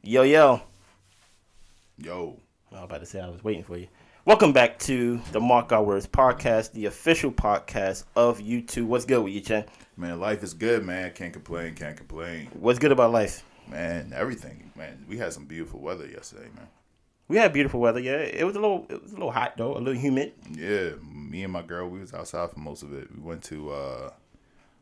Yo, yo. Yo. I was about to say I was waiting for you. Welcome back to the Mark Our Words podcast, the official podcast of YouTube. What's good with you, Chen? Man, life is good, man. Can't complain. What's good about life? Man, everything. Man, we had some beautiful weather yesterday, man. We had beautiful weather, yeah. It was a little hot though, a little humid. Yeah, me and my girl, we was outside for most of it. We went to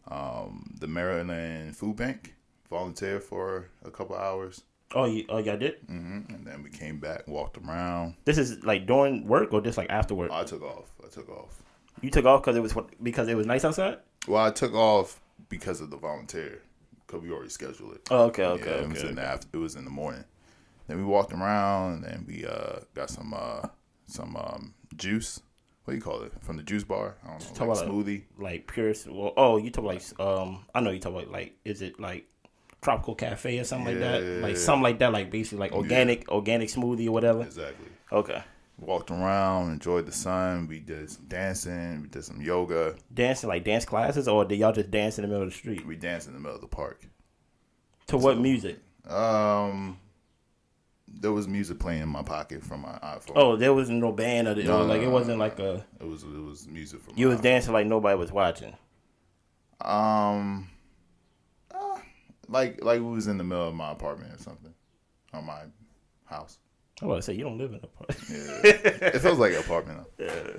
the Maryland Food Bank, volunteered for a couple hours. Oh, y'all did? Mm-hmm. And then we came back, walked around. This is like during work or just like after work? I took off. You took off because it was nice outside? Well, I took off because of the volunteer, because we already scheduled it. Oh, okay. It was in the morning. Then we walked around, and then we got some juice. What do you call it? From the juice bar? I don't know. Like smoothie. Like pure. Well, you talk like I know you talk about like, is it like Tropical Cafe or something like that? Like something like that, like basically like organic smoothie or whatever. Exactly. Okay. Walked around, enjoyed the sun. We did some dancing. We did some yoga. Dancing, like dance classes, or did y'all just dance in the middle of the street? We danced in the middle of the park. To what music? There was music playing in my pocket from my iPhone. Oh, there was no band or it wasn't like a. It was music from. You was dancing like nobody was watching. Like we was in the middle of my apartment or something, or my house. I was about to say you don't live in an apartment. Yeah, it feels like an apartment. Yeah.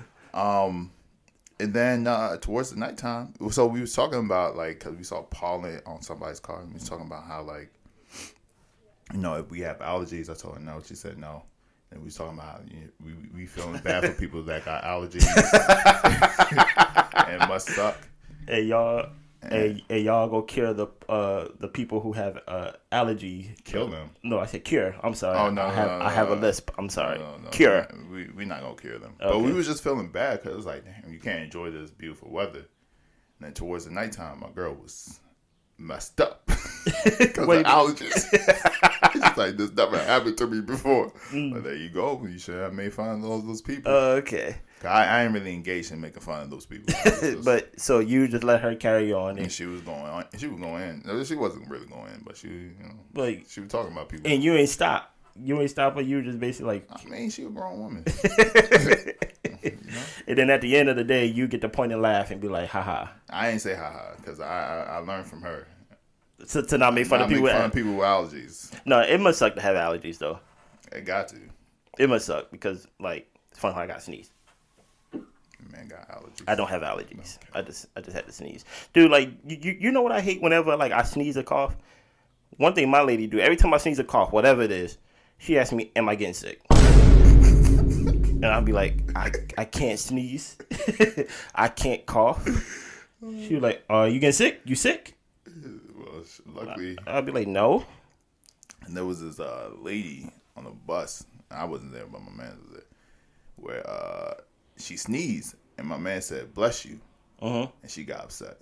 And then towards the nighttime, so we was talking about like, cause we saw pollen on somebody's car, and we was talking about how like, you know, if we have allergies. I told her no. She said no. And we was talking about we feeling bad for people that got allergies and it must suck. Hey y'all. Hey, y'all go cure the people who have allergy. Kill them. No, I said cure. I'm sorry. Oh no, I have a lisp. I'm sorry. No, cure. We're not gonna cure them. Okay. But we was just feeling bad because it was like, damn, you can't enjoy this beautiful weather. And then towards the nighttime, my girl was messed up because of allergies. She's like, this never happened to me before. But there you go. You should have made fun of those people. Okay. I ain't really engaged in making fun of those people. But so you just let her carry on, and she was going on. She was going in. No, she wasn't really going in, but she was talking about people. And you ain't stop. But you were just basically like. I mean, she a grown woman. You know? And then at the end of the day, you get to point and laugh and be like, haha. I ain't say haha because I learned from her. To not make fun of people. Make fun of people with allergies. No, it must suck to have allergies though. It got to. It must suck because like it's funny how I got sneezed. Man got allergies. I don't have allergies. Okay. I just had to sneeze. Dude, like you know what I hate whenever like I sneeze or cough? One thing my lady do, every time I sneeze or cough, whatever it is, she asks me, am I getting sick? And I'll be like, I can't sneeze. I can't cough. She was like, you getting sick? You sick? Well, luckily. I'll be like, no. And there was this lady on the bus. I wasn't there, but my man was there. Where she sneezed, and my man said, bless you. And she got upset.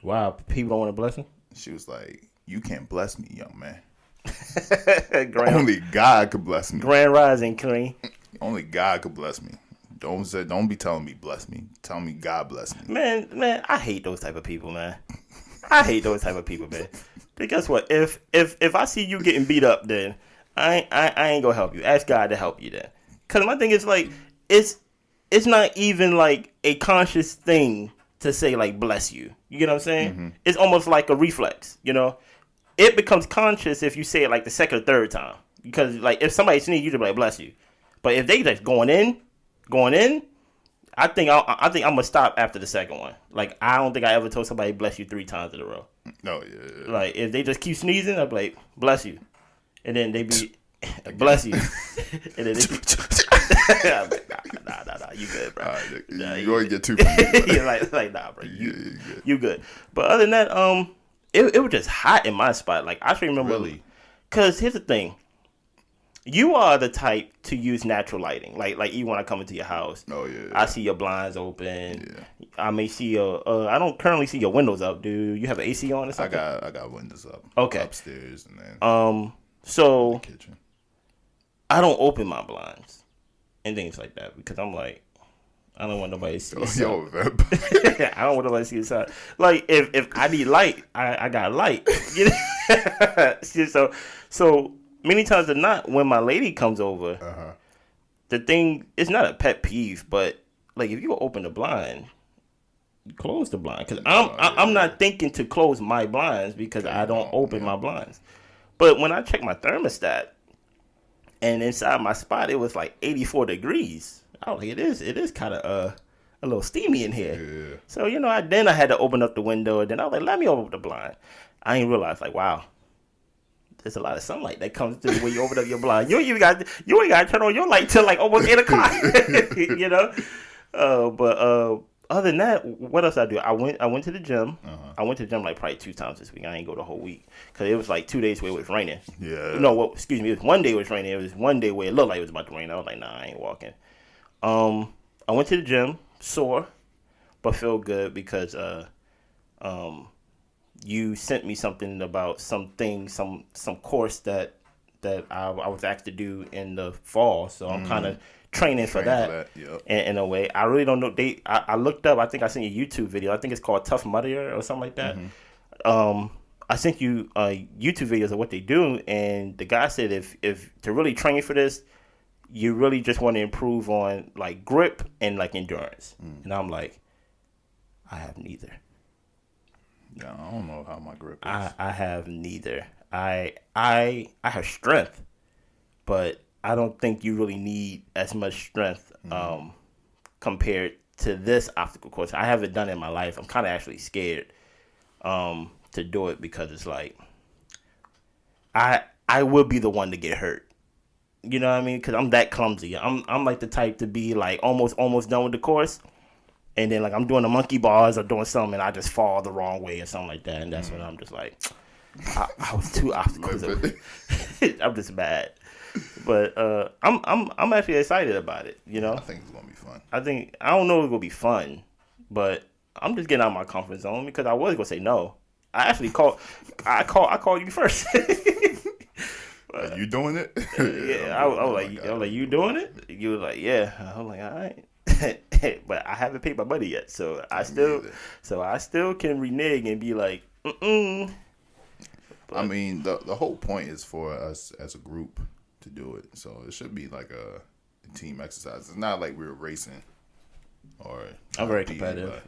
Wow, people don't want to bless him? She was like, you can't bless me, young man. Only God could bless me. Grand Rising, Clean. Only God could bless me. Don't be telling me bless me. Tell me God bless me. Man, I hate those type of people, man. I hate those type of people, man. But guess what? If I see you getting beat up, then I ain't gonna help you. Ask God to help you then. Cause my thing is like it's not even like a conscious thing to say like bless you. You get what I'm saying? Mm-hmm. It's almost like a reflex, you know? It becomes conscious if you say it like the second or third time. Because like if somebody sneezes, you just be like bless you. But if they just going in, I think I'm gonna stop after the second one. Like I don't think I ever told somebody bless you 3 times in a row. No, yeah. Like if they just keep sneezing, I'll be like bless you, and then they be bless you, and then they be, I'm like, nah, you good, bro. You always get 2 from me. You're like nah, bro, you good. But other than that, it was just hot in my spot. Like I actually remember, really, because here's the thing. You are the type to use natural lighting. Like even when I come into your house, I see your blinds open. Yeah. I may see your. I don't currently see your windows up. Do you have an AC on or something? I got windows up. Okay. Upstairs and then. So. The kitchen. I don't open my blinds and things like that because I'm like, I don't want nobody to see it. I don't want nobody to see it. Like if I need light, I got light. So many times than not, when my lady comes over, the thing, it's not a pet peeve, but like if you open the blind, you close the blind. Because I'm not thinking to close my blinds because I don't open my blinds. But when I check my thermostat, and inside my spot, it was like 84 degrees. I was like, it is kind of a little steamy in here. Yeah. So, then I had to open up the window, and then I was like, let me open up the blind. I didn't realize, like, wow, there's a lot of sunlight that comes through when you open up your blind. You ain't got to turn on your light till like almost 8 o'clock, But other than that, what else I do? I went to the gym. I went to the gym like probably 2 times this week. I ain't go the whole week because it was like 2 days where it was raining. Yeah. No, excuse me. It was 1 day it was raining. It was 1 day where it looked like it was about to rain. I was like, nah, I ain't walking. I went to the gym, sore, but feel good because you sent me something about some course that I was asked to do in the fall. So I'm kind of training for that. Yep. In a way. I really don't know. I looked up, I think I sent you a YouTube video. I think it's called Tough Mudder or something like that. I sent you YouTube videos of what they do, and the guy said if to really train for this, you really just want to improve on like grip and like endurance. And I'm like, I have neither. Yeah, I don't know how my grip is. I have neither. I have strength, but I don't think you really need as much strength compared to this obstacle course. I haven't done it in my life. I'm kind of actually scared to do it because it's like I will be the one to get hurt. You know what I mean? Because I'm that clumsy. I'm like the type to be like almost done with the course, and then like I'm doing the monkey bars or doing something, and I just fall the wrong way or something like that, and that's when I'm just like, I was too obstacles. I'm just mad. But I'm actually excited about it. I think it's gonna be fun. I don't know if it's gonna be fun, but I'm just getting out of my comfort zone because I was gonna say no. I actually called you first. Are you doing it? Yeah, I was like, you doing it? You were like, yeah. I was like, all right. But I haven't paid my money yet, so I still can renege and be like, mm. But, I mean, the whole point is for us as a group to do it, so it should be like a team exercise. It's not like we're racing or. I'm very competitive.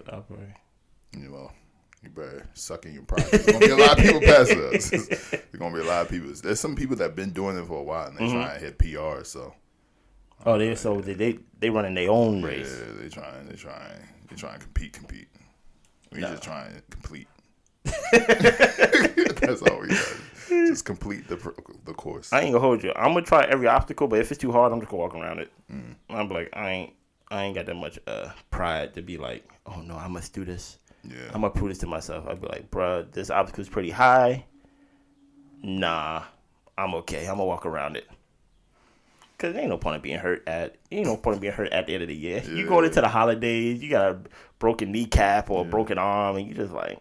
You better suck in your pride. There's gonna be a lot of people passing us. There's gonna be a lot of people. There's some people that've been doing it for a while and they trying to hit PR. So. They running their own race. Yeah, they trying to compete. We just trying to complete. That's all we got. Just complete the course. I ain't gonna hold you. I'm gonna try every obstacle, but if it's too hard, I'm just gonna walk around it. I'm like, I ain't got that much pride to be like, oh no, I must do this. Yeah. I'm gonna prove this to myself. I'd be like, bruh, this obstacle's pretty high. Nah, I'm okay. I'm gonna walk around it. Cause there ain't no point in being hurt at the end of the year. Yeah. You going into the holidays, you got a broken kneecap or a broken arm, and you just like,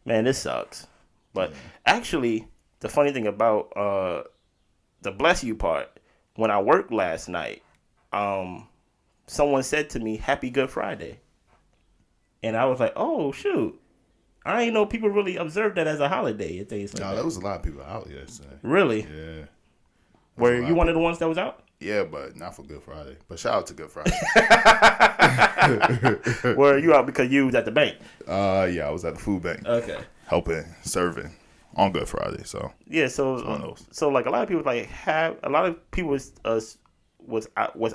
man, this sucks. But actually, the funny thing about the bless you part, when I worked last night, someone said to me, "Happy Good Friday," and I was like, "Oh shoot, I didn't know people really observed that as a holiday." And things like that. There was a lot of people out yesterday. Really? Yeah. Were you one of the ones that was out? Yeah, but not for Good Friday. But shout out to Good Friday. Were you out because you was at the bank? Yeah, I was at the food bank. Okay. Serving on Good Friday. So yeah, so like a lot of people was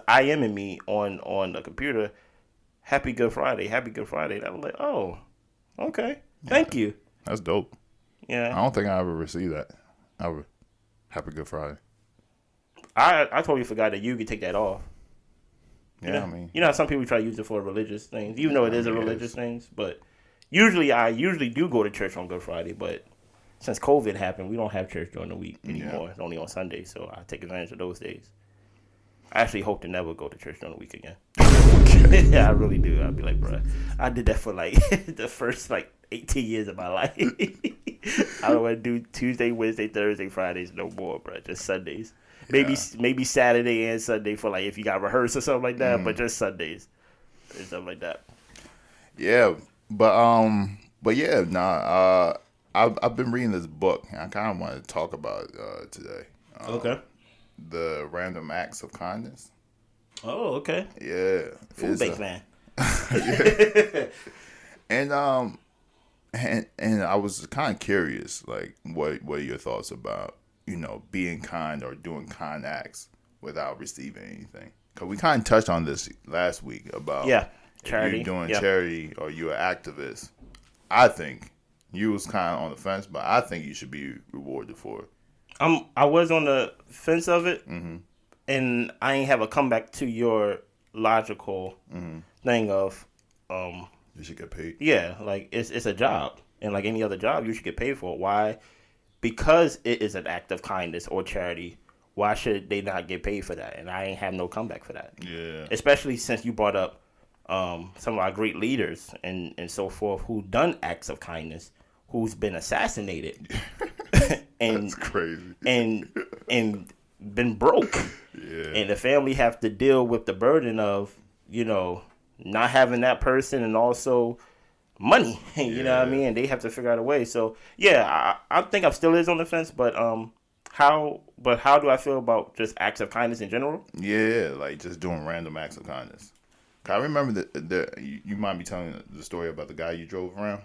IMing me on the computer. Happy Good Friday. And I was like, oh, okay, thank you. That's dope. Yeah. I don't think I ever received that. Happy Good Friday. I totally forgot that you could take that off. Yeah, I mean, you know how some people try to use it for religious things, even though it is a religious thing. But I usually do go to church on Good Friday. But since COVID happened, we don't have church during the week anymore. Yeah. It's only on Sunday, so I take advantage of those days. I actually hope to never go to church during the week again. Yeah, I really do. I'd be like, bro, I did that for like the first 18 years of my life. I don't want to do Tuesday, Wednesday, Thursday, Fridays no more, bro. Just Sundays. Maybe Saturday and Sunday for if you got rehearsed or something like that, but just Sundays and stuff like that. Yeah, but yeah, I've been reading this book and I kind of want to talk about it today. Okay. The Random Acts of Kindness. Oh, okay. Yeah. Food bake man. And and I was kind of curious, like, what are your thoughts about, being kind or doing kind acts without receiving anything? Because we kind of touched on this last week about charity. If you're doing charity or you're an activist. I think you was kind of on the fence, but I think you should be rewarded for it. I was on the fence of it, and I ain't have a comeback to your logical thing of You should get paid. Yeah, like it's a job, and like any other job, you should get paid for it. Why? Because it is an act of kindness or charity. Why should they not get paid for that? And I ain't have no comeback for that. Yeah. Especially since you brought up some of our great leaders and so forth who done acts of kindness, who's been assassinated, and That's crazy, and been broke, and the family have to deal with the burden of not having that person and also money, you know what I mean? And they have to figure out a way. So I think I still is on the fence, but how do I feel about just acts of kindness in general? Yeah, like just doing random acts of kindness. I remember you might be telling the story about the guy you drove around.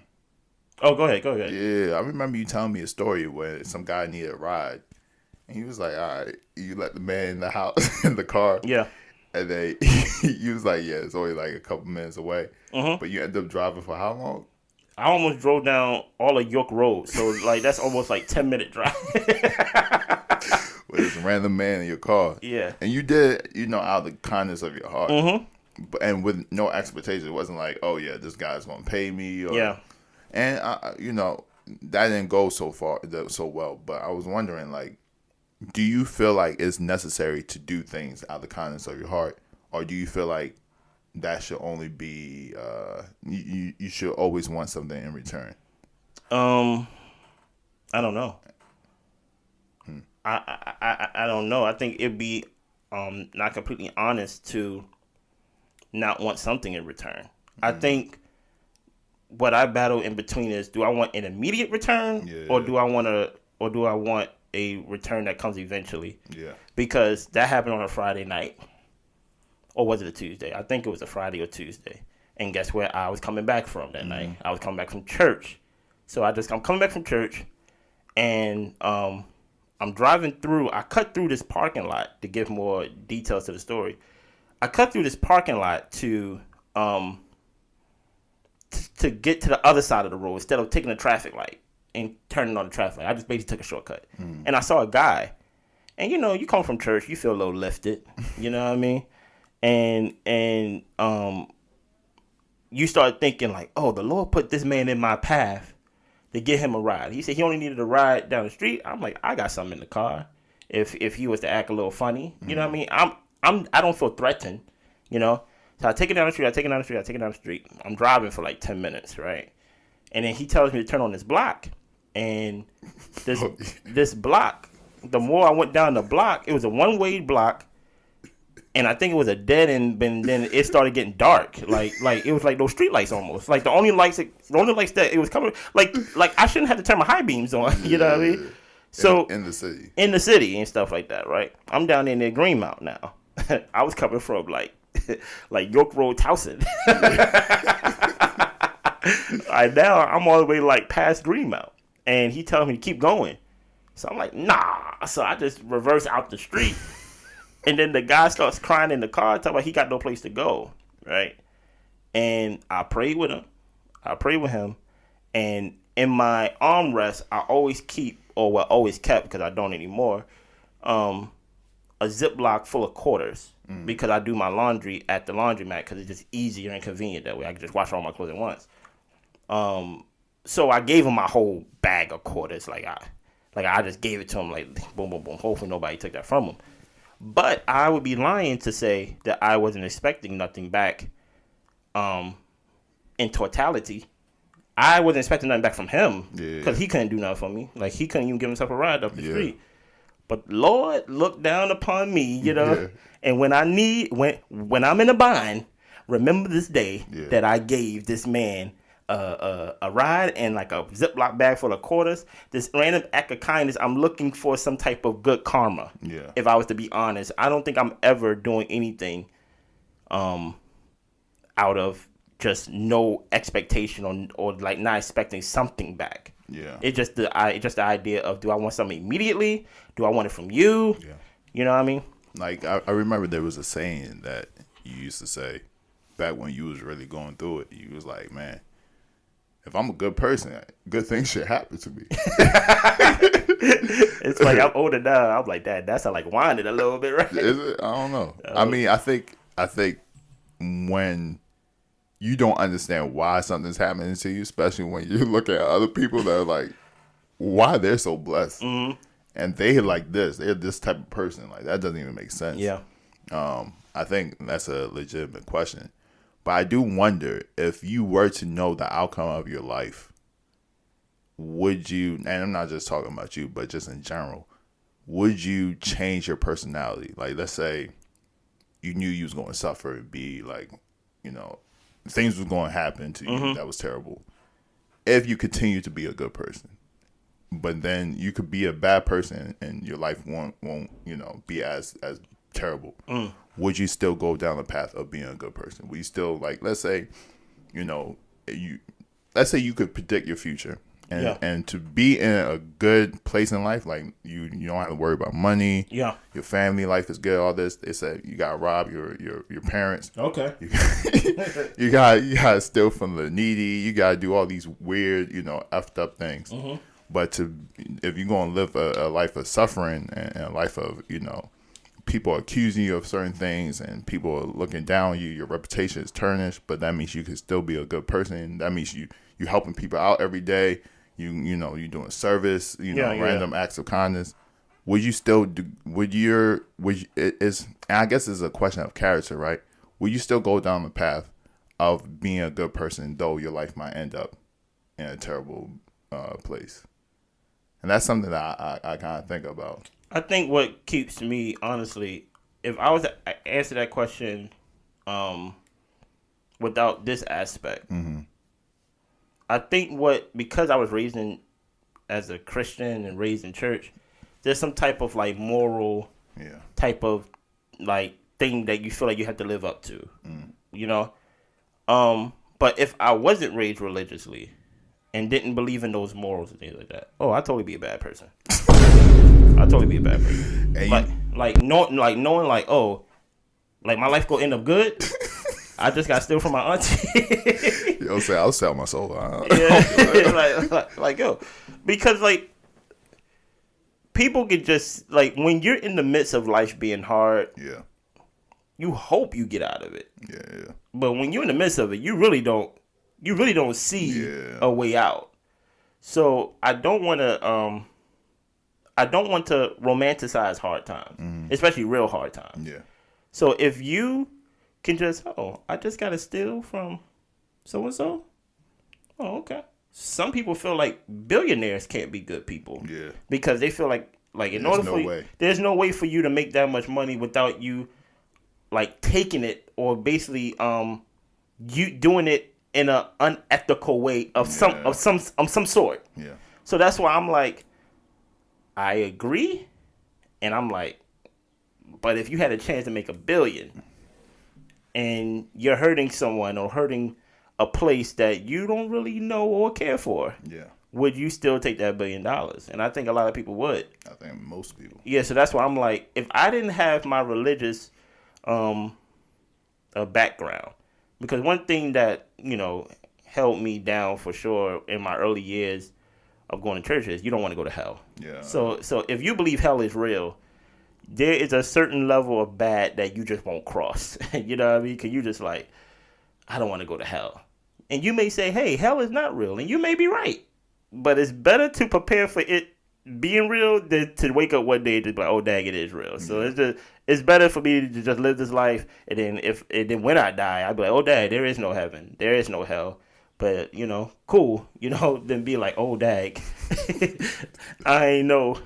Oh, go ahead. Yeah, I remember you telling me a story where some guy needed a ride, and he was like, "All right," you let the man in the house in the car. Yeah. And then he was like, "Yeah, it's only like a couple minutes away." But you ended up driving for how long? I almost drove down all of York Road, so like that's almost like 10-minute drive. With this random man in your car. Yeah. And you did, out of the kindness of your heart. And with no expectation. It wasn't like, oh yeah, this guy's gonna pay me. Or, and that didn't go so well. But I was wondering, like, do you feel like it's necessary to do things out of the kindness of your heart, or do you feel like that should only be you should always want something in return? I don't know. I don't know. I think it'd be not completely honest to not want something in return. I think what I battle in between is, do I want an immediate return, or do I want a return that comes eventually? Yeah. Because that happened on a Friday night. Or was it a Tuesday? I think it was a Friday or Tuesday. And guess where I was coming back from that night? I was coming back from church. So I'm coming back from church, and I'm driving through. I cut through this parking lot to give more details to the story. I cut through this parking lot to get to the other side of the road instead of taking the traffic light and turning on the traffic light. I just basically took a shortcut. And I saw a guy. And, you come from church, you feel a little lifted. You know what I mean? And you start thinking like, oh, the Lord put this man in my path to get him a ride. He said he only needed a ride down the street. I'm like, I got something in the car. If he was to act a little funny, you know what I mean? I don't feel threatened, So I take it down the street. I'm driving for like 10 minutes, right? And then he tells me to turn on this block. And this block, the more I went down the block, it was a one-way block. And I think it was a dead end, and then it started getting dark. Like it was like those street lights almost. Like the only lights that it was coming, like I shouldn't have to turn my high beams on. You know what I mean? So in the city and stuff like that, right? I'm down in near Greenmount now. I was coming from like York Road, Towson. Now I'm all the way like past Greenmount, and he telling me to keep going. So I'm like, nah. So I just reverse out the street. And then the guy starts crying in the car, talking about he got no place to go, right? And I prayed with him. And in my armrest, I always kept, because I don't anymore, a Ziploc full of quarters because I do my laundry at the laundromat because it's just easier and convenient that way. I can just wash all my clothes at once. So I gave him my whole bag of quarters. I just gave it to him like boom, boom, boom. Hopefully nobody took that from him. But I would be lying to say that I wasn't expecting nothing back in totality. I wasn't expecting nothing back from him because he couldn't do nothing for me. Like, he couldn't even give himself a ride up the street. But Lord looked down upon me, and when I'm in a bind, remember this day that I gave this man a ride and like a Ziploc bag full of quarters, this random act of kindness, I'm looking for some type of good karma. Yeah. If I was to be honest, I don't think I'm ever doing anything out of just no expectation or like not expecting something back. Yeah. It's just the idea of, do I want something immediately? Do I want it from you? Yeah. You know what I mean? Like I remember there was a saying that you used to say back when you was really going through it. You was like, man, if I'm a good person, good things should happen to me. It's like I'm older now. I'm like, that's like whining a little bit, right? Is it? I don't know. I mean, I think when you don't understand why something's happening to you, especially when you look at other people that are like, why they're so blessed, and they like this, they're this type of person, like that doesn't even make sense. Yeah. I think that's a legitimate question, but I do wonder if you were to know the outcome of your life, would you? And I'm not just talking about you, but just in general, would you change your personality? Like, let's say you knew you was going to suffer and be like, things was going to happen to you that was terrible. If you continue to be a good person, but then you could be a bad person and your life won't be as terrible. Would you still go down the path of being a good person? Would you still, like, let's say you could predict your future. And to be in a good place in life, like you don't have to worry about money. Yeah. Your family life is good. All this, they said you gotta rob your parents. Okay. You gotta steal from the needy. You gotta do all these weird, effed up things. But if you're gonna live a life of suffering and a life of people accusing you of certain things and people are looking down on you, your reputation is tarnished. But that means you can still be a good person. That means you helping people out every day. You're doing service, random acts of kindness. Would you still do, I guess it's a question of character, right? Would you still go down the path of being a good person, though your life might end up in a terrible place? And that's something that I kind of think about. I think what keeps me, honestly, if I was to answer that question without this aspect, I think because I was raised as a Christian and raised in church, there's some type of like moral type of like thing that you feel like you have to live up to, but if I wasn't raised religiously and didn't believe in those morals and things like that, I'd totally be a bad person. I'd totally be a bad person. Knowing like, like my life gonna end up good. I just got steal from my auntie. I'll sell my soul. Because like people can just like when you're in the midst of life being hard, you hope you get out of it. Yeah. But when you're in the midst of it, you really don't see a way out. So I don't want to romanticize hard times, especially real hard times. Yeah. So if you can just, I just got to steal from so-and-so. Oh, okay. Some people feel like billionaires can't be good people. Yeah. Because they feel like there's no way for you to make that much money without you like taking it or basically you doing it in an unethical way of some sort. Yeah. So that's why I'm like, I agree, and I'm like, but if you had a chance to make $1 billion and you're hurting someone or hurting a place that you don't really know or care for, would you still take that $1 billion? And I think a lot of people would. I think most people. Yeah, so that's why I'm like, if I didn't have my religious background, because one thing that held me down for sure in my early years of going to church is you don't want to go to hell. Yeah. So if you believe hell is real, there is a certain level of bad that you just won't cross. You know what I mean? Because you just like, I don't want to go to hell. And you may say, hey, hell is not real. And you may be right. But it's better to prepare for it being real than to wake up one day and just be like, oh, dang, it is real. So it's better for me to just live this life. And then when I die, I'd be like, oh, dang, there is no heaven. There is no hell. But, cool, then be like, oh, dag, I ain't know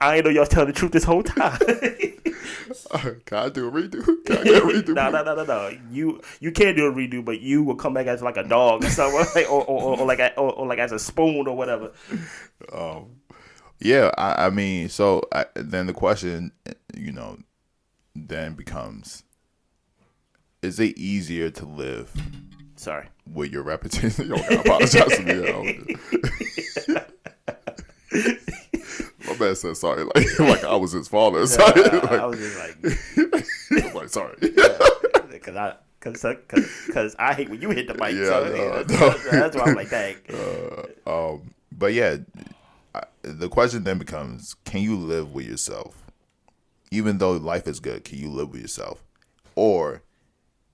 I ain't know y'all telling the truth this whole time. Can I do a redo? Can I get a redo? No. You can't do a redo, but you will come back as like a dog or something, or like as a spoon or whatever. Yeah, I mean, so then the question, then becomes, is it easier to live? Sorry. With your reputation? You don't gotta apologize to me. My man said sorry, like I was his father. Sorry. I was just like, I'm like sorry. Because I hate when you hit the mic. Yeah, so that's why I'm like, dang. But yeah, the question then becomes: can you live with yourself, even though life is good? Can you live with yourself, or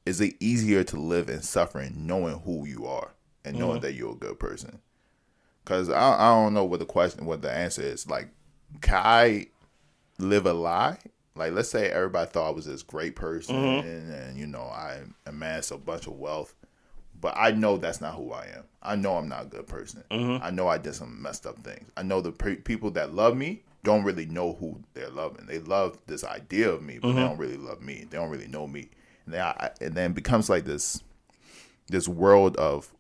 is it easier to live in suffering, knowing who you are and knowing that you're a good person? Because I don't know what the answer is. Like, can I live a lie? Like, let's say everybody thought I was this great person and I amassed a bunch of wealth, but I know that's not who I am. I know I'm not a good person. I know I did some messed up things. I know the people that love me don't really know who they're loving. They love this idea of me, but they don't really love me. They don't really know me. And then it becomes like this world of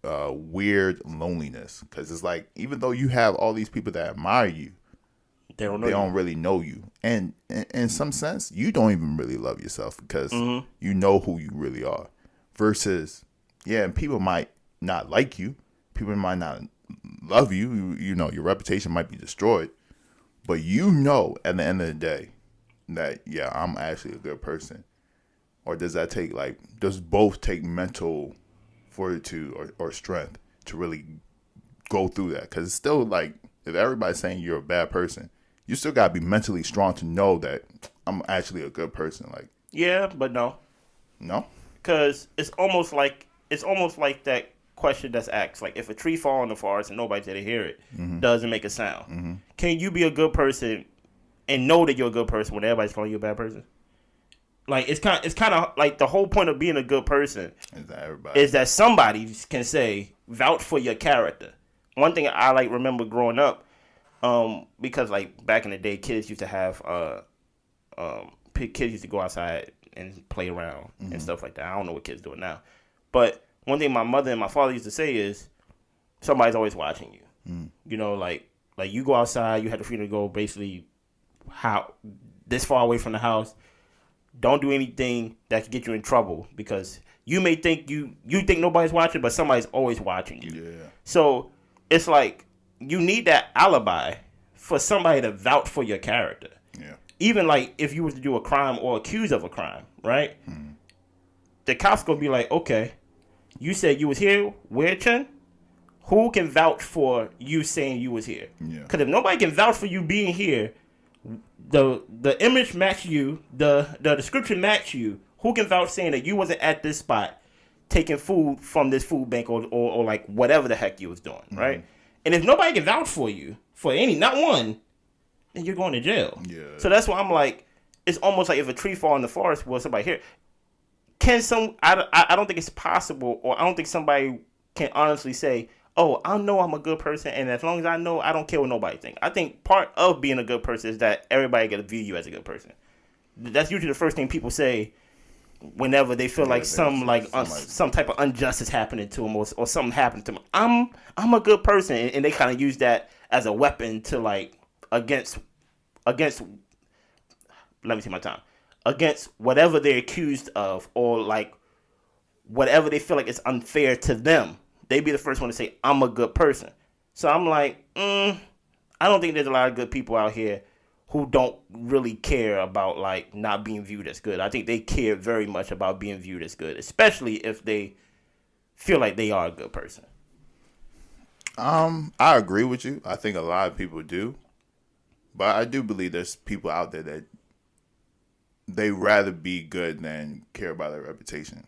weird loneliness, because it's like, even though you have all these people that admire you, they don't really know you, and in some sense you don't even really love yourself, because you know who you really are. Versus, and people might not like you, people might not love you, your reputation might be destroyed, but at the end of the day that I'm actually a good person. Or does that take does both take mental fortitude or strength to really go through that? Because it's still like, if everybody's saying you're a bad person, you still gotta be mentally strong to know that I'm actually a good person. Like, yeah, but no, because it's almost like that question that's asked, like, if a tree falls in the forest and nobody's there to hear it, doesn't make a sound. Can you be a good person and know that you're a good person when everybody's calling you a bad person? Like, it's kind of like the whole point of being a good person is that somebody can say, vouch for your character. One thing I remember growing up, because like back in the day, kids used to have kids used to go outside and play around and stuff like that. I don't know what kids do now, but one thing my mother and my father used to say is, somebody's always watching you. Like you go outside, you have the freedom to go basically this far away from the house. Don't do anything that could get you in trouble, because you may think you think nobody's watching, but somebody's always watching you. Yeah. So it's like, you need that alibi for somebody to vouch for your character. Yeah. Even like if you were to do a crime or accused of a crime, right? The cops gonna be like, okay, you said you was here, where, Chen? Who can vouch for you saying you was here? Yeah. Because if nobody can vouch for you being here, the image match you, the description match you, who can vouch saying that you wasn't at this spot taking food from this food bank or like whatever the heck you was doing, right? And if nobody can vouch for you for not one, then you're going to jail. Yeah. So that's why I'm like, it's almost like if a tree fall in the forest, will somebody hear? I don't think it's possible, or I don't think somebody can honestly say, oh, I know I'm a good person, and as long as I know, I don't care what nobody thinks. I think part of being a good person is that everybody got to view you as a good person. That's usually the first thing people say whenever they feel like some type of injustice happening to them or something happened to them. I'm a good person, and they kind of use that as a weapon to like against. Let me see my time. Against whatever they're accused of, or like whatever they feel like it's unfair to them. They be the first one to say, I'm a good person. So I'm like, I don't think there's a lot of good people out here who don't really care about like not being viewed as good. I think they care very much about being viewed as good, especially if they feel like they are a good person. I agree with you. I think a lot of people do. But I do believe there's people out there that they rather be good than care about their reputation.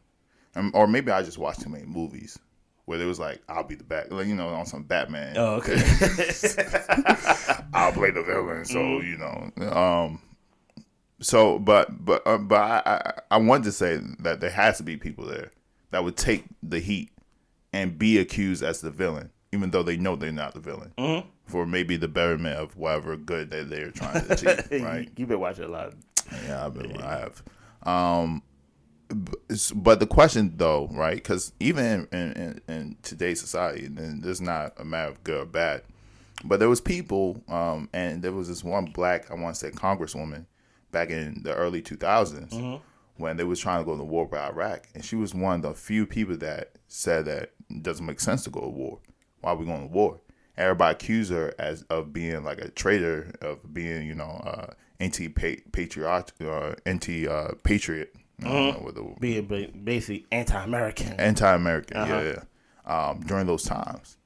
Or maybe I just watch too many movies where there was like, I'll be the bad, like, on some Batman. Oh, okay. I'll play the villain, so So, but I wanted to say that there has to be people there that would take the heat and be accused as the villain even though they know they're not the villain, for maybe the betterment of whatever good that they're trying to achieve. Right? You've been watching a lot. Yeah, I have. But the question though, right? Because even in today's society, and this is not a matter of good or bad, but there was people, and there was this one black, I want to say, congresswoman back in the early 2000s when they was trying to go to war with Iraq, and she was one of the few people that said that it doesn't make sense to go to war. Why are we going to war? Everybody accused her of being like a traitor, of being anti-patriot, anti-patriot. Being basically anti-American. Yeah. During those times.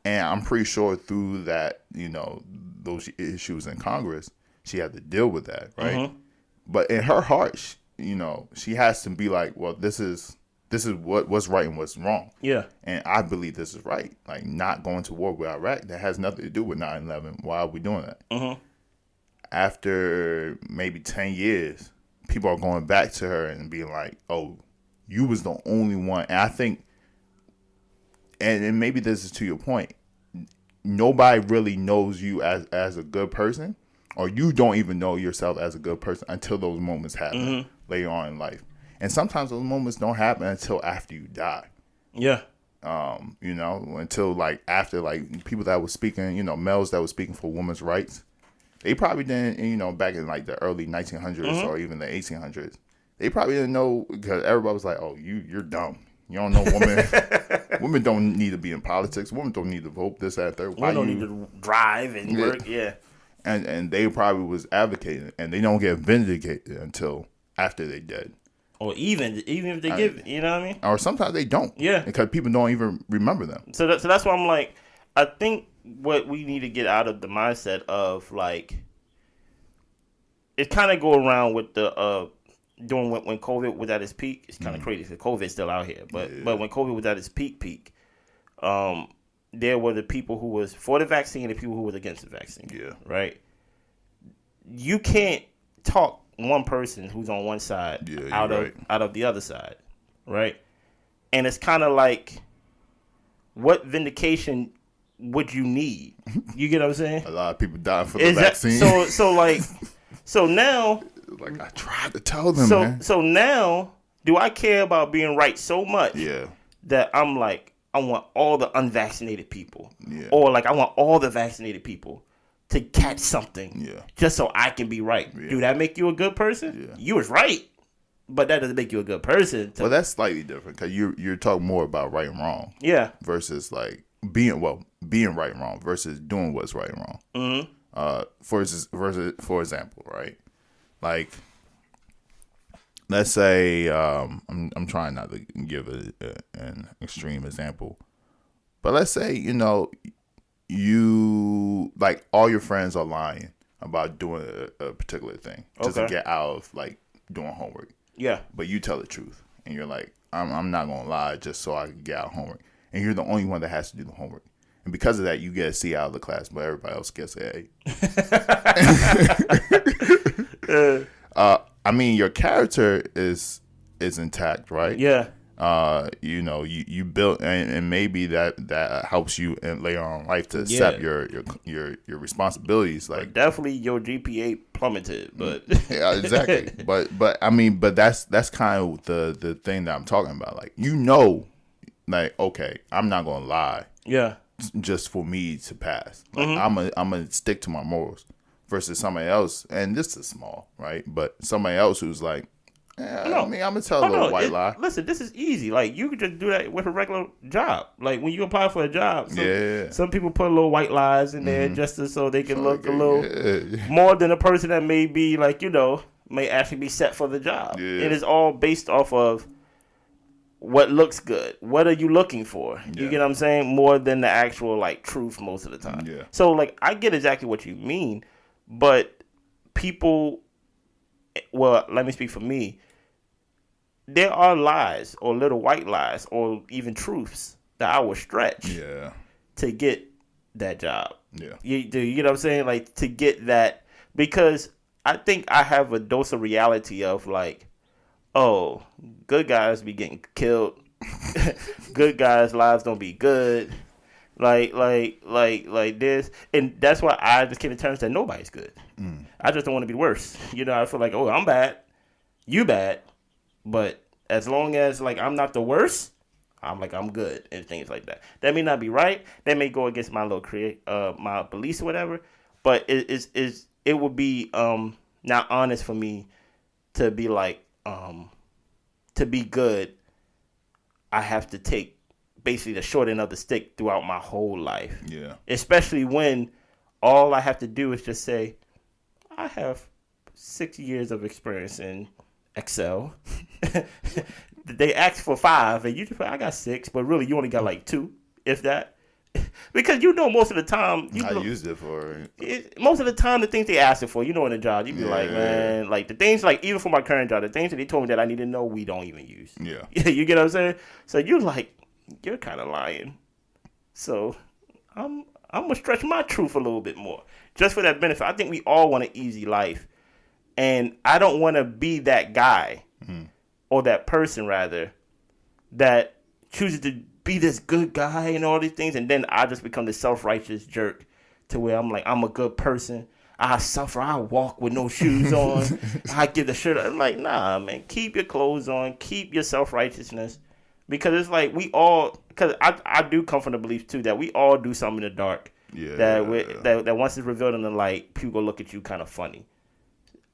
And I'm pretty sure through that, those issues in Congress, she had to deal with that, right? But in her heart, she has to be like, well, this is what's right and what's wrong. Yeah. And I believe this is right. Like, not going to war with Iraq, that has nothing to do with 9/11. Why are we doing that? After maybe 10 years, people are going back to her and being like, oh, you was the only one. And I think, and maybe this is to your point, nobody really knows you as a good person, or you don't even know yourself as a good person until those moments happen later on in life. And sometimes those moments don't happen until after you die. Yeah. Until like after like people that were speaking, males that were speaking for women's rights. They probably didn't, back in like the early 1900s or even the 1800s, they probably didn't know, because everybody was like, oh, you're dumb. You don't know women. Women don't need to be in politics. Women don't need to vote, this, that, third. Women don't need to drive and work, yeah. And they probably was advocating, and they don't get vindicated until after they dead. Or even if they give it, you know what I mean? Or sometimes they don't. Yeah. Because people don't even remember them. So that's why I'm like, I think what we need to get out of the mindset of like, it kind of go around with the doing when COVID was at its peak. It's kind of crazy because COVID's still out here, but when COVID was at its peak, there were the people who was for the vaccine and the people who was against the vaccine. Yeah. Right. You can't talk one person who's on one side out of the other side, right? And it's kind of like, what vindication would you need? You get what I'm saying? A lot of people dying for the vaccine. So now, like, I tried to tell them, man. So now, do I care about being right so much that I'm like, I want all the unvaccinated people, or like I want all the vaccinated people to catch something, just so I can be right? Do that make you a good person? You was right, but that doesn't make you a good person. Well, that's slightly different, because you're talking more about right and wrong, versus like being right and wrong versus doing what's right and wrong. For example, right? Like, let's say I'm trying not to give an extreme example, but let's say you like all your friends are lying about doing a particular thing just to get out of like doing homework. Yeah. But you tell the truth, and you're like, I'm not gonna lie just so I can get out homework, and you're the only one that has to do the homework. And because of that, you get a C out of the class, but everybody else gets an A. I mean, your character is intact, right? Yeah. You built, and maybe that helps you later on in life to accept your responsibilities. Like, definitely your GPA plummeted, but yeah, exactly. but I mean, that's kind of the thing that I'm talking about. Like, like, okay, I'm not gonna lie. Yeah. Just for me to pass, like, I'm gonna stick to my morals, versus somebody else, and this is small, right? But somebody else who's like, I'm gonna tell a little white lie. Listen, this is easy. Like, you could just do that with a regular job. Like, when you apply for a job, some people put little white lies in there just so they can look a little more than a person that may be like, may actually be set for the job. It is all based off of what looks good. What are you looking for? You get what I'm saying? More than the actual like truth most of the time. Yeah. So like, I get exactly what you mean, but people, well, let me speak for me. There are lies or little white lies or even truths that I will stretch to get that job. Yeah. You get what I'm saying? Like, to get that, because I think I have a dose of reality of like, oh, good guys be getting killed. Good guys' lives don't be good. Like this, and that's why I just came to terms that nobody's good. I just don't want to be worse. I feel like, oh, I'm bad, you bad, but as long as like I'm not the worst, I'm good and things like that. That may not be right. That may go against my little my beliefs or whatever. But it would be not honest for me to be like to be good. I have to take basically the short end of the stick throughout my whole life. Yeah. Especially when all I have to do is just say, I have 6 years of experience in Excel. They asked for 5, and you just I got 6, but really you only got like 2, if that. Because most of the time I used it for most of the time the things they ask it for, in the job, you be like, man, like the things like even for my current job, the things that they told me that I need to know, we don't even use. Yeah. You get what I'm saying? So you're kind of lying. So I'm gonna stretch my truth a little bit more just for that benefit. I think we all want an easy life, and I don't want to be that guy or that person rather that chooses to be this good guy and all these things, and then I just become this self-righteous jerk to where I'm like, I'm a good person. I suffer. I walk with no shoes on. I give the shirt. I'm like, nah, man. Keep your clothes on. Keep your self-righteousness. Because it's like we all, because I do come from the belief too that we all do something in the dark. Yeah. That once it's revealed in the light, people go look at you kind of funny.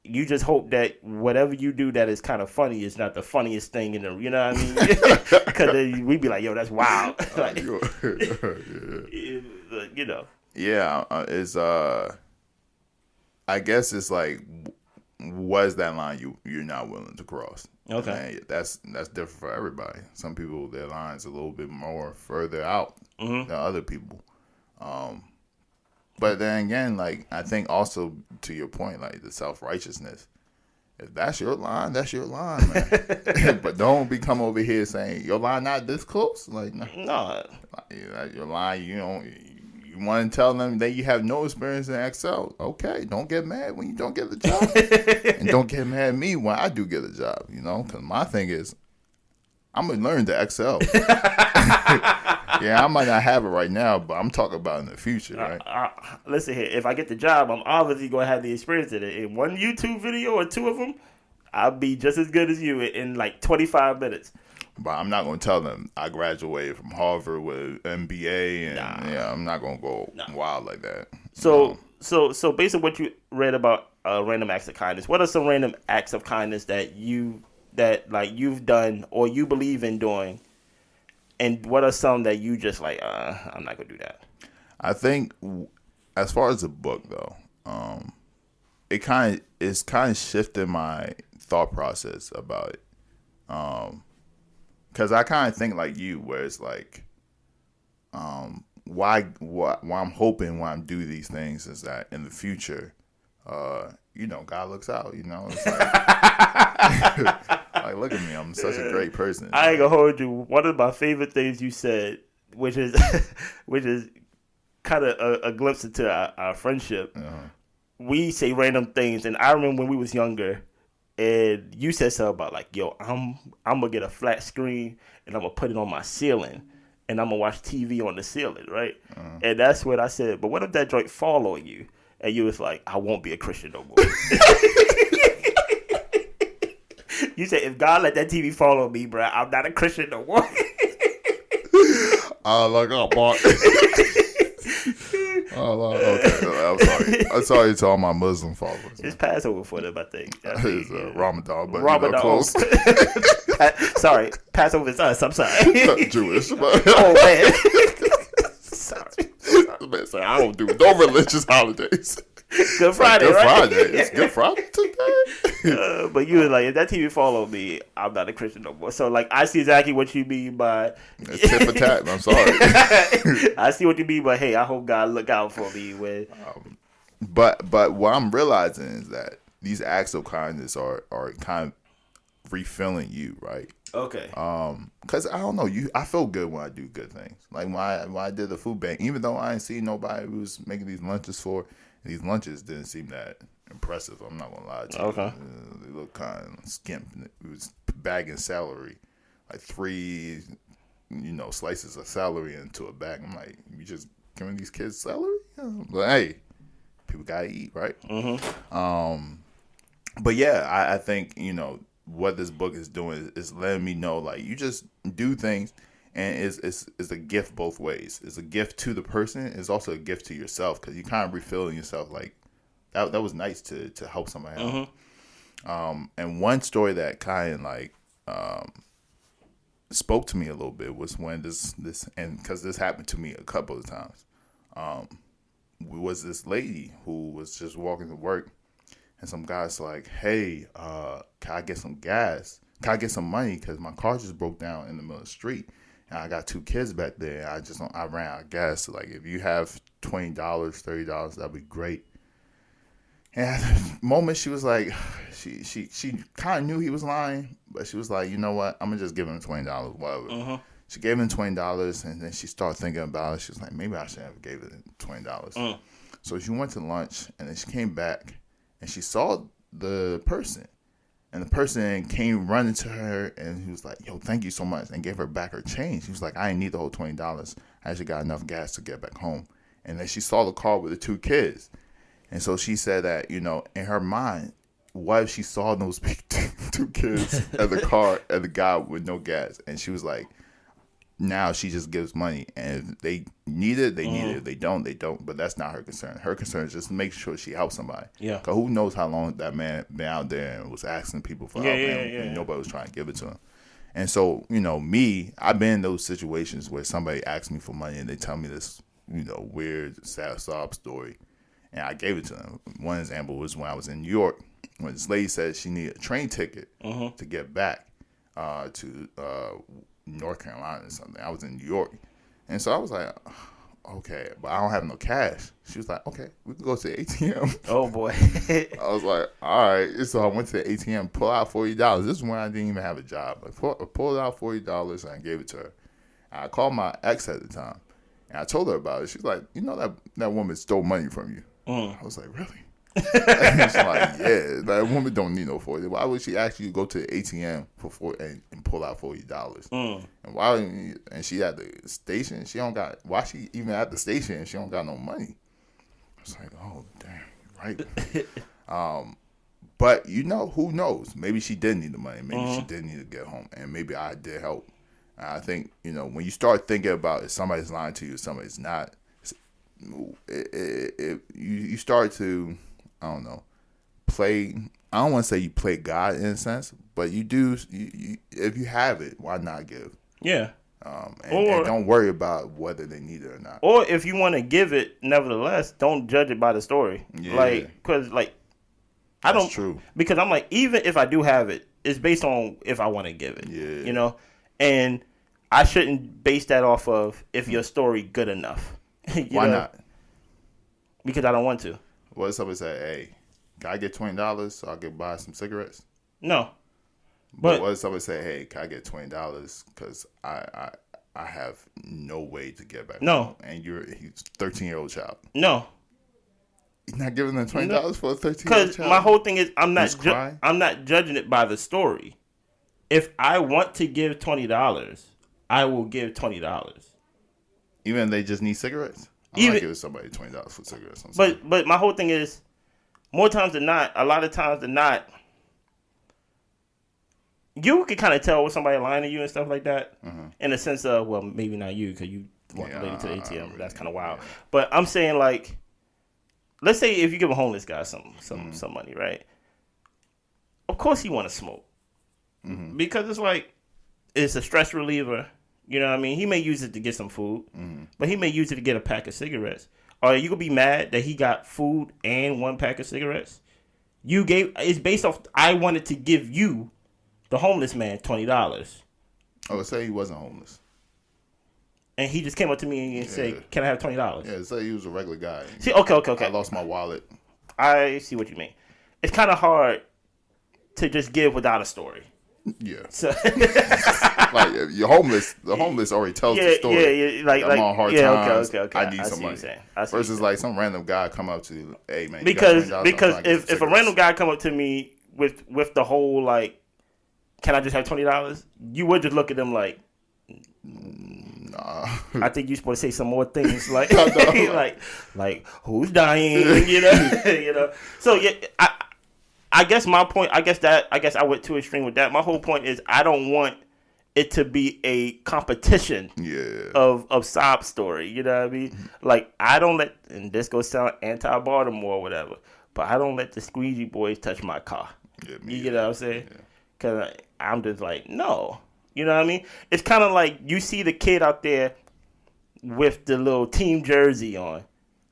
You just hope that whatever you do that is kind of funny is not the funniest thing in the, you know what I mean? Because we'd be like, yo, that's wild. Like, Yeah, it's I guess it's like, what is that line you're not willing to cross? Okay, and that's different for everybody. Some people, their line's a little bit more further out than other people. But then again, like I think also to your point, like the self-righteousness. If that's your line, man. But don't come over here saying your line not this close. Like no, your line, you want to tell them that you have no experience in Excel. Okay, don't get mad when you don't get the job, and don't get mad at me when I do get a job. Because my thing is, I'm gonna learn the Excel. Yeah, I might not have it right now, but I'm talking about in the future, right? Listen here, if I get the job, I'm obviously gonna have the experience in it. In one YouTube video or 2 of them, I'll be just as good as you in like 25 minutes. But I'm not gonna tell them I graduated from Harvard with MBA, and I'm not gonna go wild like that. So based on what you read about random acts of kindness, what are some random acts of kindness that you've done or you believe in doing? And what are some that you just like, I'm not going to do that? I think as far as the book, though, it's kind of shifted my thought process about it. Because I kind of think like you, where it's like, why I'm hoping when I do these things is that in the future, God looks out, It's like, like, look at me, I'm such a great person. I ain't gonna hold you. One of my favorite things you said, which is kind of a glimpse into our friendship. We say random things, and I remember when we was younger, and you said something about like, yo, I'm gonna get a flat screen and I'm gonna put it on my ceiling, and I'm gonna watch TV on the ceiling, right? And that's what I said. But what if that joint fall on you? And you was like, I won't be a Christian no more. You said, if God let that TV fall on me, bro, I'm not a Christian no more. Mark. Okay. I'm sorry to all my Muslim followers. It's Passover for them, I think. It's Ramadan, but Ramadan. Close. Sorry, Passover is us. I'm sorry. Not Jewish. But oh, man. Sorry. Man, say, I don't do no religious holidays. Good Friday, Good right? Friday. It's Good Friday today. But you were like, if that TV fall on me, I'm not a Christian no more. So, like, I see exactly what you mean by... It's tit for tat. I'm sorry. I see what you mean by, hey, I hope God look out for me. But what I'm realizing is that these acts of kindness are kind of refilling you, right? Okay. Because I don't know, I feel good when I do good things. Like when I did the food bank, even though I didn't see nobody who was making these lunches for. These lunches didn't seem that impressive. I'm not gonna lie to you. Okay. They look kind of skimp. It was bagging celery, like 3 slices of celery into a bag. I'm like, you just giving these kids celery? But hey, people gotta eat, right? Mm-hmm. But yeah, I think what this book is doing is letting me know, like, you just do things, and it's a gift both ways. It's a gift to the person. It's also a gift to yourself, because you kind of refilling yourself, like, that was nice to help somebody out. And one story that kind of like spoke to me a little bit was when this and because this happened to me a couple of times. Was this lady who was just walking to work, and some guy's like, "Hey, can I get some gas? Can I get some money? Because my car just broke down in the middle of the street, and I got 2 kids back there. I ran out of gas. So, like, if you have $20, $30, that'd be great." And at the moment, she was like, she kind of knew he was lying, but she was like, you know what? I'm gonna just give him $20, whatever. She gave him $20, and then she started thinking about it. She was like, maybe I should have gave it $20. So she went to lunch, and then she came back, and she saw the person, and the person came running to her, and he was like, yo, thank you so much, and gave her back her change. He was like, I didn't need the whole $20. I actually got enough gas to get back home. And then she saw the car with the 2 kids. And so she said that, in her mind, what if she saw those 2 kids at the car and the guy with no gas? And she was like, now she just gives money. And if they need it, they need it. If they don't, they don't. But that's not her concern. Her concern is just make sure she helps somebody. Yeah. Because who knows how long that man been out there and was asking people for help. And nobody was trying to give it to him. And so, me, I've been in those situations where somebody asks me for money and they tell me this, weird, sad sob story. And I gave it to them. One example was when I was in New York, when this lady said she needed a train ticket to get back to North Carolina or something. I was in New York. And so I was like, okay, but I don't have no cash. She was like, okay, we can go to the ATM. Oh, boy. I was like, all right. So I went to the ATM, pull out $40. This is when I didn't even have a job. I pulled out $40 and I gave it to her. And I called my ex at the time. And I told her about it. She's like, that woman stole money from you. I was like, really? And she's like, yeah, that woman don't need no $40. Why would she ask you to go to the ATM for and pull out $40? And why? And she at the station. She don't got. Why she even at the station? She don't got no money. I was like, oh damn, right. But who knows? Maybe she did need the money. Maybe she did need to get home, and maybe I did help. And I think when you start thinking about if somebody's lying to you, if somebody's not. You start to, I don't know, play. I don't want to say you play God in a sense, but you do. If you have it, why not give? Yeah. And don't worry about whether they need it or not. Or if you want to give it, nevertheless, don't judge it by the story. Yeah. Because I don't. That's true. Because I'm like, even if I do have it, it's based on if I want to give it. Yeah. And I shouldn't base that off of if your story good enough. Why not? Because I don't want to. What if somebody say, hey, can I get $20 so I can buy some cigarettes? No. But what if somebody say, hey, can I get $20 because I have no way to get back home? And he's a 13-year-old child. No. You're not giving them $20 for a 13-year-old child? Because my whole thing is I'm not judging it by the story. If I want to give $20, I will give $20. Even if they just need cigarettes? I'm not giving somebody $20 for cigarettes. But my whole thing is, more times than not, a lot of times than not, you can kind of tell when somebody lying to you and stuff like that. In the sense of, well, maybe not you because you want the lady to the ATM. Really, that's kind of wild. Yeah. But I'm saying, like, let's say if you give a homeless guy some money, right? Of course he want to smoke. Because it's like, it's a stress reliever. You know what I mean? He may use it to get some food, but he may use it to get a pack of cigarettes. Are you going to be mad that he got food and 1 pack of cigarettes? It's based off, I wanted to give you, the homeless man, $20. Oh, say he wasn't homeless. And he just came up to me and said, can I have $20? Yeah, say he was a regular guy. See, okay. I lost my wallet. I see what you mean. It's kind of hard to just give without a story. Yeah. So like you're homeless. The homeless already tells the story. Yeah. Like I'm on hard times. Okay. I need some money. Versus like some random guy come up to you, hey man. Because if a random guy come up to me with the whole like, can I just have $20? You would just look at them like, Nah. I think you're supposed to say some more things like like who's dying, you know. So yeah, I guess my point. I guess I went too extreme with that. My whole point is I don't want it to be a competition of sob story. You know what I mean? Like I don't let, and this goes sound anti-Baltimore or whatever, but I don't let the squeegee boys touch my car. Yeah, You get what I'm saying? Because I'm just like, no. You know what I mean? It's kind of like you see the kid out there with the little team jersey on.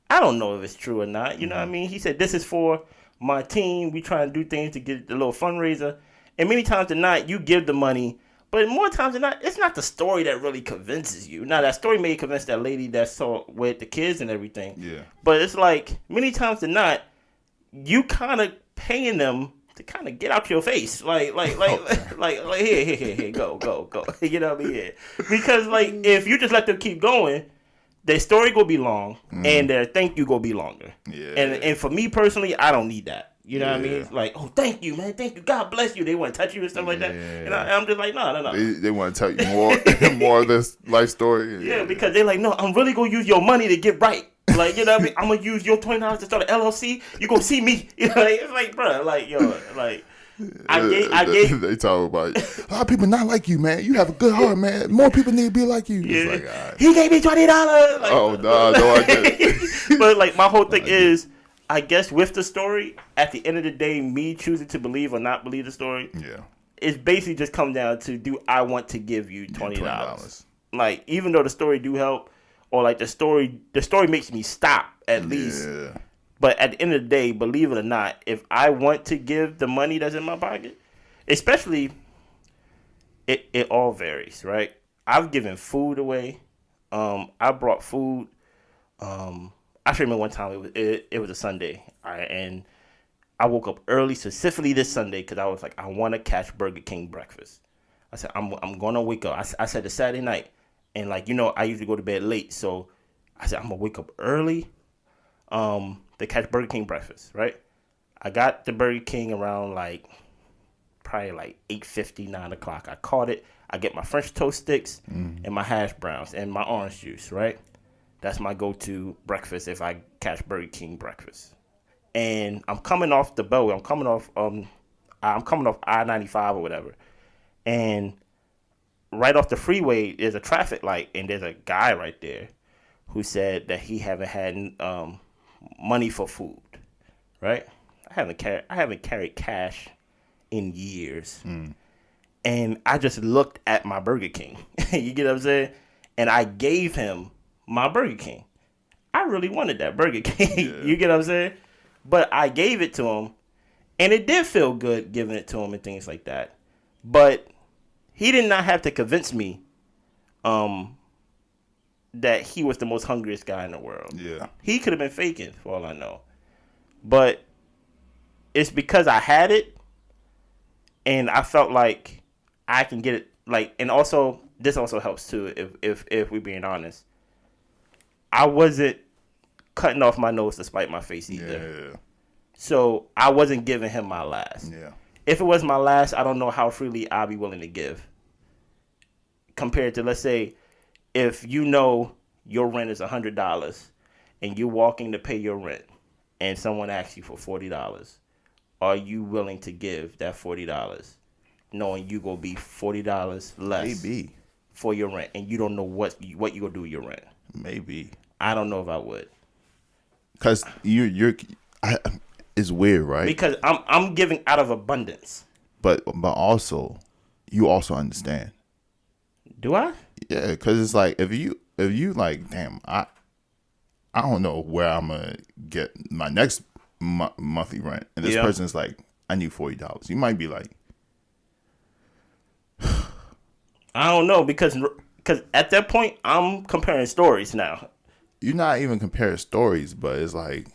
I don't know if it's true or not. You know what I mean? He said, this is for my team. We try and do things to get the little fundraiser. And many times than not, you give the money. But more times than not, it's not the story that really convinces you. Now, that story may convince that lady that saw with the kids and everything. Yeah. But it's like, many times than not, you kind of paying them to kind of get out your face, like, here, go. You know what I mean? Yeah. Because like, if you just let them keep going, their story gonna be long, and their thank you gonna be longer. Yeah. And for me personally, I don't need that. You know what I mean? Like, oh, thank you, man, thank you, God bless you. They want to touch you and stuff like that, and I'm just like, no. They want to tell you more of this life story. Yeah, because they're like, no, I'm really gonna use your money to get right. Like, you know what I mean? I'm gonna use your $20 to start an LLC. You gonna see me? You know, it's like, bro, like, yo, like, I gave. They talk about a lot of people not like you, man. You have a good heart, man. More people need to be like you. Yeah. Like, right. He gave me $20. Like, oh no, I didn't. But like, my whole thing is, I guess with the story, at the end of the day, me choosing to believe or not believe the story, it's basically just come down to, do I want to give you $20? Like, even though the story do help. Or like the story makes me stop at least. Yeah. But at the end of the day, believe it or not, if I want to give the money that's in my pocket, especially, it all varies, right? I've given food away. I brought food. I remember one time it was a Sunday, and I woke up early, specifically this Sunday, because I was like, I want to catch Burger King breakfast. I said, I'm gonna wake up. I said the Saturday night. And, like, you know, I usually go to bed late. So I said, I'm going to wake up early to catch Burger King breakfast, right? I got the Burger King around, like, probably, like, 8:50, 9 o'clock. I caught it. I get my French toast sticks and my hash browns and my orange juice, right? That's my go-to breakfast if I catch Burger King breakfast. And I'm coming off the boat. I'm coming off I-95 or whatever. And right off the freeway, there's a traffic light, and there's a guy right there who said that he haven't had money for food, right? I haven't carried cash in years, and I just looked at my Burger King. You get what I'm saying? And I gave him my Burger King. I really wanted that Burger King. Yeah. You get what I'm saying? But I gave it to him, and it did feel good giving it to him and things like that. But he did not have to convince me that he was the most hungriest guy in the world. Yeah. He could have been faking, for all I know. But it's because I had it, and I felt like I can get it. Like, and also, this also helps too, if we're being honest. I wasn't cutting off my nose to spite my face either. Yeah. So I wasn't giving him my last. Yeah. If it was my last, I don't know how freely I'd be willing to give. Compared to, let's say, if you know your rent is $100 and you're walking to pay your rent and someone asks you for $40, are you willing to give that $40 knowing you going to be $40 less for your rent and you don't know what you going to do with your rent? Maybe. I don't know if I would. Because it's weird, right? Because I'm giving out of abundance. But also, you also understand. Do I? Yeah, because it's like if you like, damn, I don't know where I'm gonna get my next monthly rent, and this person's like, I need $40. You might be like, I don't know, because at that point I'm comparing stories now. You're not even comparing stories, but it's like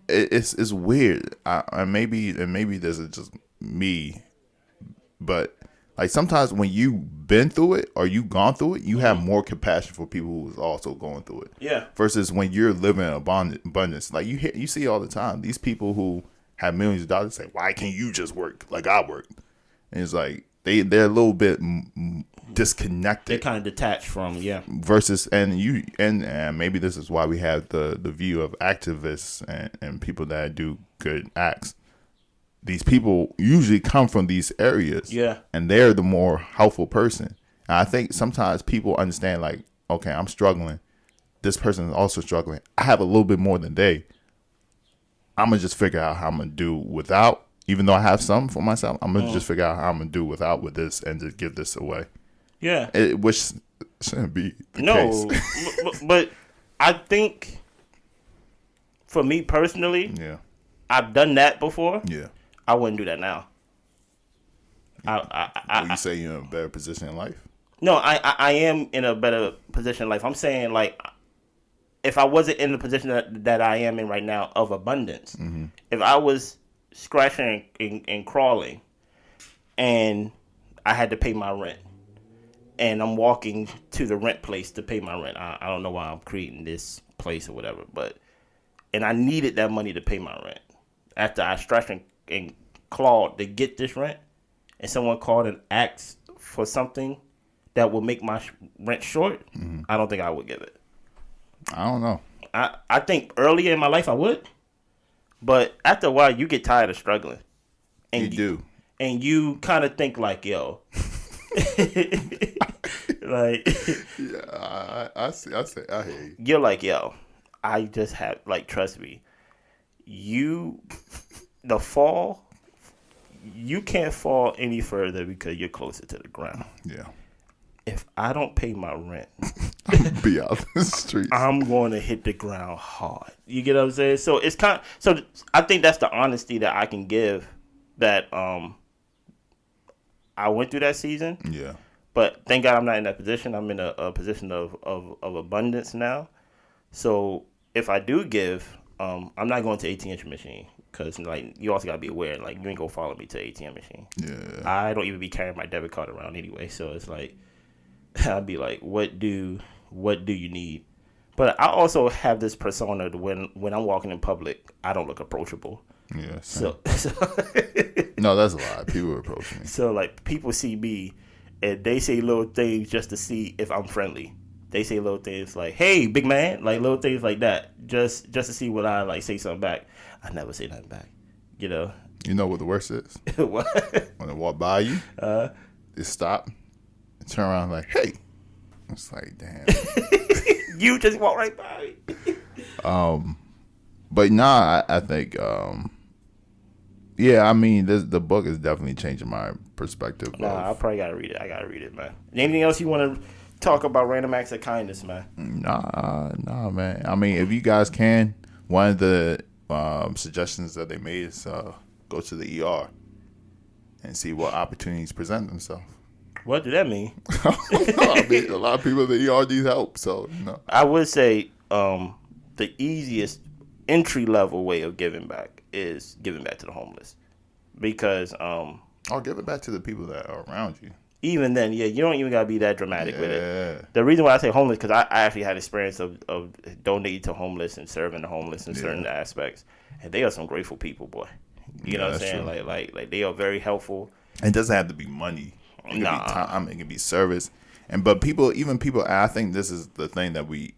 it's weird. And maybe this is just me, but. Like sometimes when you've been through it or you've gone through it, you have more compassion for people who's also going through it. Yeah. Versus when you're living in abundance, like you see all the time these people who have millions of dollars say, "Why can't you just work like I worked?" And it's like they're a little bit disconnected. They're kind of detached from versus and maybe this is why we have the view of activists and people that do good acts. These people usually come from these areas, and they're the more helpful person. And I think sometimes people understand, like, okay, I'm struggling. This person is also struggling. I have a little bit more than they. I'm going to just figure out how I'm going to do without, even though I have some for myself, I'm going to just figure out how I'm going to do without with this and just give this away. Yeah. Which shouldn't be the case. but I think for me personally, I've done that before. Yeah. I wouldn't do that now. You say you're in a better position in life? No, I am in a better position in life. I'm saying, like, if I wasn't in the position that I am in right now of abundance, if I was scratching and crawling and I had to pay my rent and I'm walking to the rent place to pay my rent, I don't know why I'm creating this place or whatever, and I needed that money to pay my rent. After I stretched and clawed to get this rent, and someone called and asked for something that will make my rent short, I don't think I would give it. I don't know. I think earlier in my life I would, but after a while you get tired of struggling. And you do. And you kind of think like, yo. Like, yeah, I hear you. You're like, yo, I just have, like, trust me. The fall, you can't fall any further because you're closer to the ground. Yeah. If I don't pay my rent, be out the streets, I'm going to hit the ground hard. You get what I'm saying? So it's I think that's the honesty that I can give. That I went through that season. Yeah. But thank God I'm not in that position. I'm in a position of abundance now. So if I do give, I'm not going to ATM machine. Because, like, you also got to be aware, like, you ain't going to follow me to ATM machine. Yeah. I don't even be carrying my debit card around anyway. So it's like, I'd be like, what do you need? But I also have this persona when I'm walking in public, I don't look approachable. Yeah. So no, that's a lot. People approach me. So, like, people see me and they say little things just to see if I'm friendly. They say little things like, hey, big man, like little things like that, just to see what I, like, say something back. I never say nothing back, you know. You know what the worst is? What? When they walk by you, they stop and turn around like, hey. It's like, damn. You just walk right by me. But nah, I think, yeah, I mean, the book is definitely changing my perspective. Nah, I probably gotta read it. I gotta read it, man. Anything else you want to talk about random acts of kindness, man? Nah, man. I mean, if you guys can, one of the suggestions that they made is go to the ER and see what opportunities present themselves. What do that mean? I mean, a lot of people in the ER need help, so you know. I would say the easiest entry level way of giving back is giving back to the homeless, because or give it back to the people that are around you. Even then, yeah, you don't even gotta be that dramatic with it. The reason why I say homeless, because I actually had experience of donating to homeless and serving the homeless in certain aspects, and they are some grateful people, boy. You know what I'm saying? True. Like they are very helpful. It doesn't have to be money. It can be time. It can be service. But people, I think this is the thing that we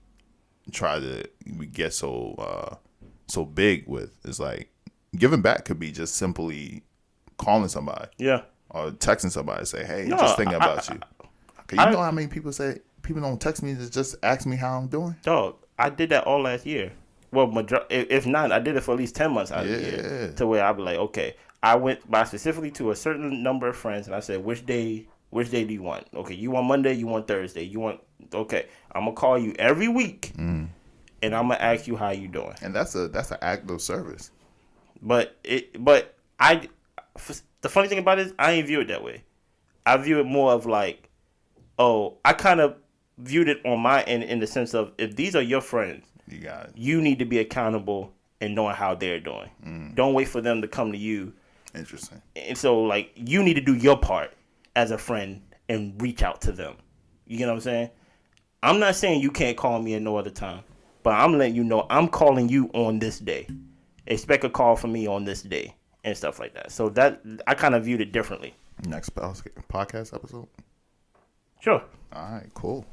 get so big with, is like giving back could be just simply calling somebody. Yeah. Or texting somebody, say, hey, just thinking about you. You know how many people say, people don't text me to just ask me how I'm doing? Dog, I did that all last year. Well, if not, I did it for at least 10 months out of the year. To where I'd be like, okay, I went by specifically to a certain number of friends, and I said, which day do you want? Okay, you want Monday, you want Thursday, okay, I'm going to call you every week, and I'm going to ask you how you doing. And that's an act of service. But the funny thing about it is I ain't view it that way. I view it more of like, I kind of viewed it on my end in the sense of, if these are your friends, you need to be accountable and knowing how they're doing. Don't wait for them to come to you. Interesting. And so, like, you need to do your part as a friend and reach out to them. You get what I'm saying? I'm not saying you can't call me at no other time, but I'm letting you know I'm calling you on this day. Expect a call from me on this day and stuff like that. So that I kind of viewed it differently. Next podcast episode. Sure. All right, cool.